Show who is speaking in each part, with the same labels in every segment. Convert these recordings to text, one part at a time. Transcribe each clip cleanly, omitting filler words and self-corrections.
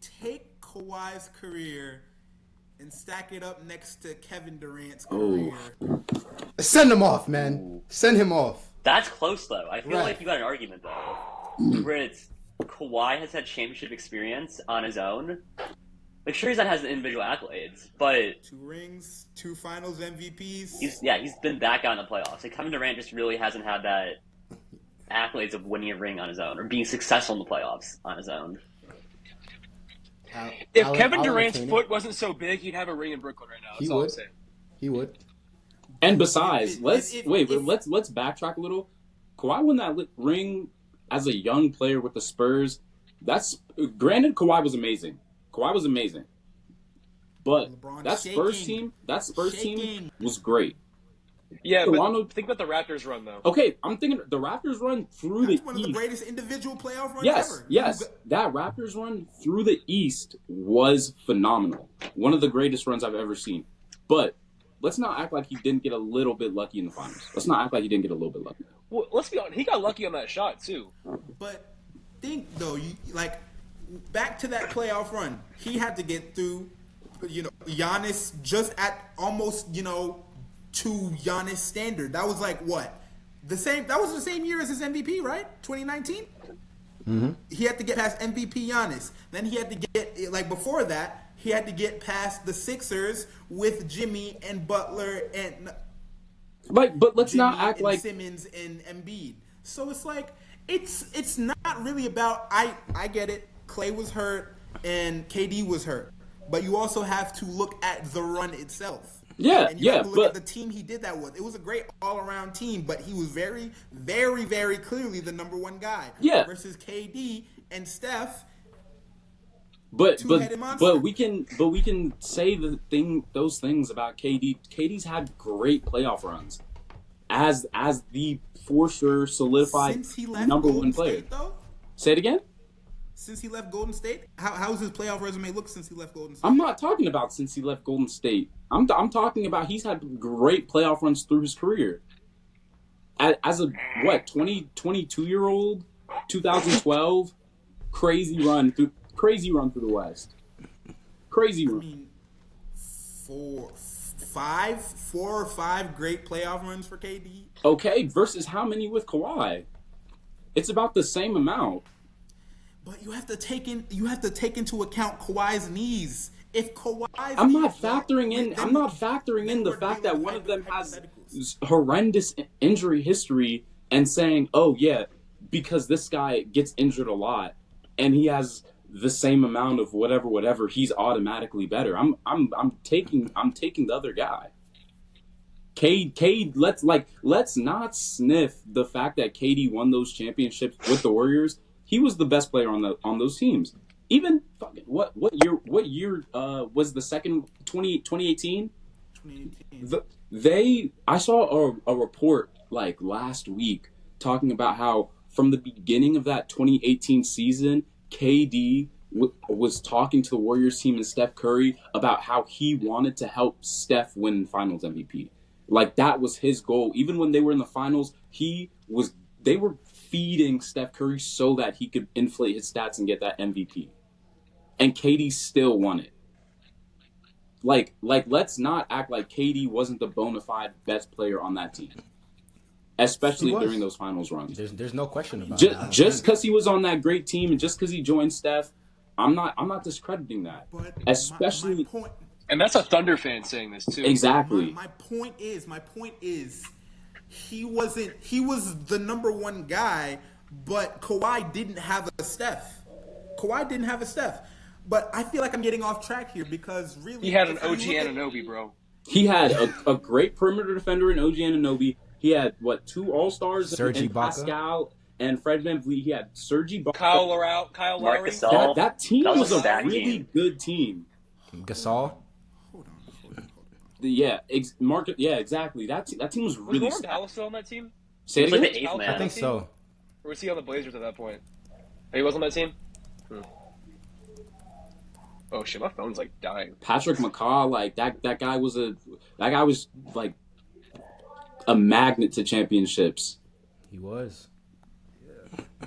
Speaker 1: take Kawhi's career and stack it up next to Kevin Durant's career.
Speaker 2: Send him off, man. Send him off.
Speaker 3: That's close, though. I feel like you got an argument, though, where it's Kawhi has had championship experience on his own. Like, sure, he's not has individual accolades, but
Speaker 1: 2 rings, 2 Finals MVPs.
Speaker 3: He's been that guy in the playoffs. Like, Kevin Durant just really hasn't had that accolades of winning a ring on his own or being successful in the playoffs on his own.
Speaker 4: If Kevin Durant's foot wasn't so big, he'd have a ring in Brooklyn right now. That's all I'm saying.
Speaker 2: He would.
Speaker 5: And besides, let's backtrack a little. Kawhi won that ring as a young player with the Spurs. That's granted, Kawhi was amazing. But
Speaker 1: LeBron
Speaker 5: that Spurs team was great.
Speaker 4: Yeah, but think about the Raptors run, though.
Speaker 5: Okay, I'm thinking the Raptors run through the East.
Speaker 1: One of the greatest individual playoff runs ever.
Speaker 5: Yes, that Raptors run through the East was phenomenal. One of the greatest runs I've ever seen. But let's not act like he didn't get a little bit lucky in the finals.
Speaker 4: Well, let's be honest. He got lucky on that shot, too.
Speaker 1: But think, though, back to that playoff run, he had to get through, Giannis just at almost, to Giannis standard. That was like what? That was the same year as his MVP, right? 2019?
Speaker 2: Mm-hmm.
Speaker 1: He had to get past MVP Giannis. Then he had to get, before that, he had to get past the Sixers with Jimmy and Butler and
Speaker 5: but let's
Speaker 1: Jimmy
Speaker 5: not act
Speaker 1: and
Speaker 5: like
Speaker 1: Simmons and Embiid. So it's like it's not really about I get it. Klay was hurt and KD was hurt, but you also have to look at the run itself.
Speaker 5: Yeah,
Speaker 1: and you have to look at the team he did that with. It was a great all-around team, but he was very, very, very clearly the number one guy.
Speaker 5: Yeah.
Speaker 1: Versus KD and Steph.
Speaker 5: But we can say those things about KD. KD's had great playoff runs as the for sure solidified number one player.
Speaker 1: State, though?
Speaker 5: Say it again.
Speaker 1: Since he left Golden State, how's his playoff resume look since he left Golden State?
Speaker 5: I'm not talking about since he left Golden State. I'm talking about he's had great playoff runs through his career. As a 22-year-old, 2012, crazy run through the West. Crazy run.
Speaker 1: I mean, 4 or 5 great playoff runs for KD.
Speaker 5: Okay, versus how many with Kawhi? It's about the same amount.
Speaker 1: But you have to take into account Kawhi's knees. If Kawhi's
Speaker 5: I'm not factoring in the fact that one of them has horrendous injury history and saying, "Oh yeah, because this guy gets injured a lot and he has the same amount of whatever, he's automatically better." I'm taking the other guy. Cade, let's not sniff the fact that KD won those championships with the Warriors. He was the best player on those teams. Even what year was the second 2018?
Speaker 1: 2018.
Speaker 5: I saw a report last week talking about how from the beginning of that 2018 season, KD was talking to the Warriors team and Steph Curry about how he wanted to help Steph win Finals MVP. That was his goal. Even when they were in the finals, they were feeding Steph Curry so that he could inflate his stats and get that MVP. And KD still won it. Let's not act like KD wasn't the bona fide best player on that team. Especially during those finals runs.
Speaker 2: There's no question about
Speaker 5: that. Just because he was on that great team and just because he joined Steph, I'm not discrediting that.
Speaker 1: But
Speaker 5: especially
Speaker 1: my point,
Speaker 4: and that's a Thunder fan saying this too.
Speaker 5: Exactly.
Speaker 1: My point is he was the number one guy, but Kawhi didn't have a Steph. But I feel like I'm getting off track here because really
Speaker 4: he had an OG Anunoby, bro.
Speaker 5: He had a great perimeter defender in OG Anunoby. He had 2 All-Stars in Pascal and Fred VanVleet. He had Serge Ibaka,
Speaker 4: Kyle Lowry.
Speaker 5: That team was a really good team.
Speaker 2: Gasol.
Speaker 1: Hold on.
Speaker 5: Yeah, exactly. That team was really.
Speaker 4: Was Norman Powell still on that team?
Speaker 5: Say it again?
Speaker 3: The 8th man.
Speaker 2: I think so.
Speaker 4: Or was he on the Blazers at that point? Oh, he was on that team? Oh shit, my phone's dying.
Speaker 5: Patrick McCaw, that guy was a magnet to championships.
Speaker 2: He was.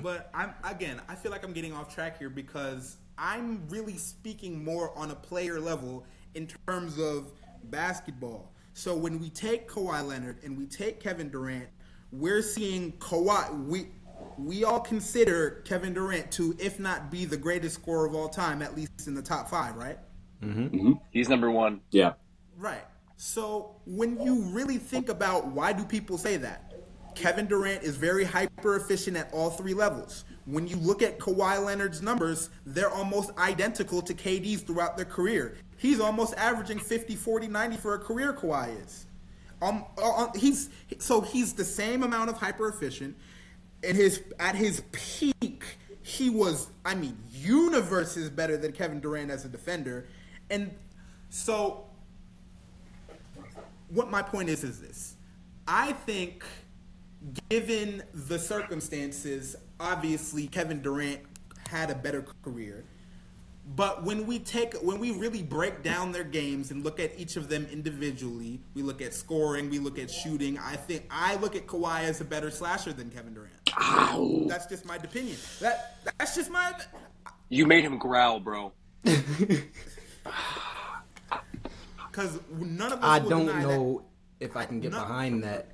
Speaker 1: But I feel like I'm getting off track here because I'm really speaking more on a player level in terms of basketball. So when we take Kawhi Leonard and we take Kevin Durant, we're seeing Kawhi. We all consider Kevin Durant to, if not be the greatest scorer of all time, at least in the top 5, right?
Speaker 4: Mm-hmm. He's number 1.
Speaker 5: Yeah.
Speaker 1: Right. So when you really think about why do people say that, Kevin Durant is very hyper efficient at all 3 levels. When you look at Kawhi Leonard's numbers, they're almost identical to KD's throughout their career. He's almost averaging 50, 40, 90 for a career, Kawhi is. He's the same amount of hyper efficient. At his peak, he was, universes better than Kevin Durant as a defender. And so what my point is this. I think given the circumstances, obviously Kevin Durant had a better career. But when we really break down their games and look at each of them individually, we look at scoring, we look at shooting. I look at Kawhi as a better slasher than Kevin Durant. Ow. That's just my opinion. That's just my.
Speaker 4: You made him growl, bro.
Speaker 1: Because none of us.
Speaker 2: I
Speaker 1: will
Speaker 2: don't
Speaker 1: deny
Speaker 2: know if I can get behind that.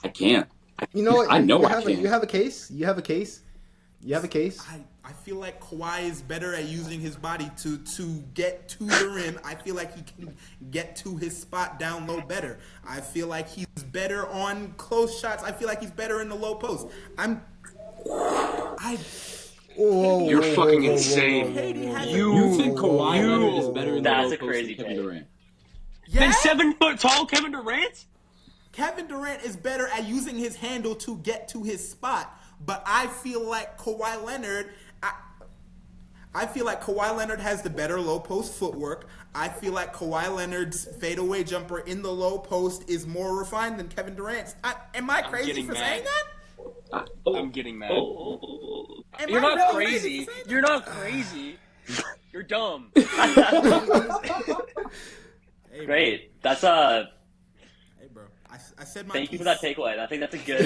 Speaker 5: I can't.
Speaker 2: You know what?
Speaker 5: I know I
Speaker 2: can.
Speaker 5: can.
Speaker 2: You have a case. You have a case.
Speaker 1: I feel like Kawhi is better at using his body to get to the rim. I feel like he can get to his spot down low better. I feel like he's better on close shots. I feel like he's better in the low post.
Speaker 4: You're fucking insane.
Speaker 5: You think Kawhi Leonard is better in the low
Speaker 3: That's a
Speaker 5: post
Speaker 3: crazy
Speaker 5: than Kevin
Speaker 3: take.
Speaker 5: Durant?
Speaker 4: Then 7 foot tall Kevin Durant?
Speaker 1: Kevin Durant is better at using his handle to get to his spot. But I feel like Kawhi Leonard has the better low post footwork. I feel like Kawhi Leonard's fadeaway jumper in the low post is more refined than Kevin Durant's. Am I crazy for saying that?
Speaker 4: I'm getting mad. You're not crazy. You're not crazy. You're dumb.
Speaker 1: Hey,
Speaker 3: Great. That's
Speaker 1: Hey, bro. I said my
Speaker 3: Thank
Speaker 1: piece.
Speaker 3: you for that takeaway. I think that's a good